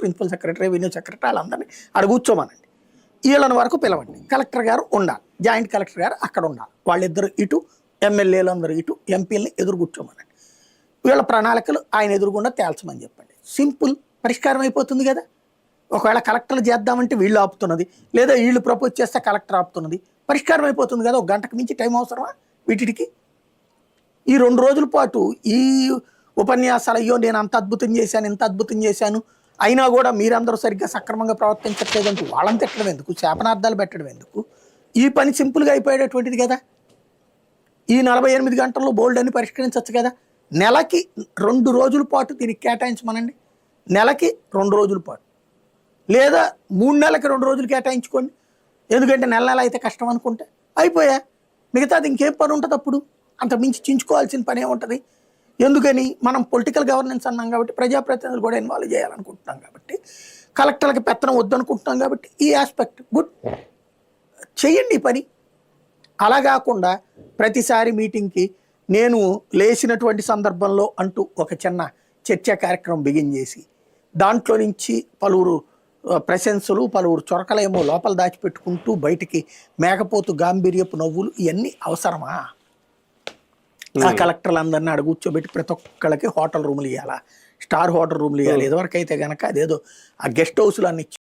Principal secretary, revenue secretary వాళ్ళందరినీ అక్కడ కూర్చోమనండి. వీళ్ళని వరకు పిలవండి. కలెక్టర్ గారు ఉండాలి, జాయింట్ కలెక్టర్ గారు అక్కడ ఉండాలి, వాళ్ళిద్దరు ఇటు, ఎమ్మెల్యేలు అందరూ ఇటు, ఎంపీలని ఎదురు కూర్చోమనండి. వీళ్ళ ప్రణాళికలు ఆయన ఎదురుగుండా తేల్చమని చెప్పండి. సింపుల్, పరిష్కారం అయిపోతుంది కదా. ఒకవేళ కలెక్టర్లు చేద్దామంటే వీళ్ళు ఆపుతున్నది, లేదా వీళ్ళు ప్రపోజ్ చేస్తే కలెక్టర్ ఆపుతున్నది, పరిష్కారం అయిపోతుంది కదా. ఒక గంటకు మించి టైం అవసరమా వీటికి? ఈ 2 రోజుల పాటు ఈ ఉపన్యాసాలు, అయ్యో నేను అంత అద్భుతం చేశాను, ఇంత అద్భుతం చేశాను, అయినా కూడా మీరందరూ సరిగ్గా సక్రమంగా ప్రవర్తించట్లేదంటూ వాళ్ళని తిట్టడం ఎందుకు, శాపనార్థాలు పెట్టడం ఎందుకు? ఈ పని సింపుల్గా అయిపోయేటటువంటిది కదా. ఈ 48 గంటల్లో బోల్డ్ అని పరిష్కరించవచ్చు కదా. నెలకి 2 రోజుల పాటు దీనికి కేటాయించమనండి. నెలకి 2 రోజుల పాటు, లేదా 3 నెలలకి 2 రోజులు కేటాయించుకోండి. ఎందుకంటే నెల అయితే కష్టం అనుకుంటే అయిపోయా. మిగతాది ఇంకేం పని ఉంటుంది అప్పుడు? అంత మించి చించుకోవాల్సిన పని ఏముంటుంది? ఎందుకని? మనం పొలిటికల్ గవర్నెన్స్ అన్నాం కాబట్టి, ప్రజాప్రతినిధులు కూడా ఇన్వాల్వ్ చేయాలనుకుంటున్నాం కాబట్టి, కలెక్టర్లకి పెత్తనం వద్దనుకుంటున్నాం కాబట్టి, ఈ ఆస్పెక్ట్ గుడ్ చెయ్యండి ఈ పని. అలా కాకుండా ప్రతిసారి మీటింగ్కి నేను లేచినటువంటి సందర్భంలో అంటూ ఒక చిన్న చర్చా కార్యక్రమం బిగిన్ చేసి, దాంట్లో నుంచి పలువురు ప్రశంసలు, పలువురు చొరకలేమో లోపల దాచిపెట్టుకుంటూ బయటికి మేకపోతు గాంభీర్యపు నవ్వులు, ఇవన్నీ అవసరమా? ఆ కలెక్టర్లు అందరినీ అక్కడ కూర్చోబెట్టి ప్రతి ఒక్కళ్ళకి హోటల్ రూములు ఇవ్వాలా, స్టార్ హోటల్ రూములు ఇవ్వాలి. ఇదివరకు అయితే కనుక అదేదో ఆ గెస్ట్ హౌస్లు అన్ని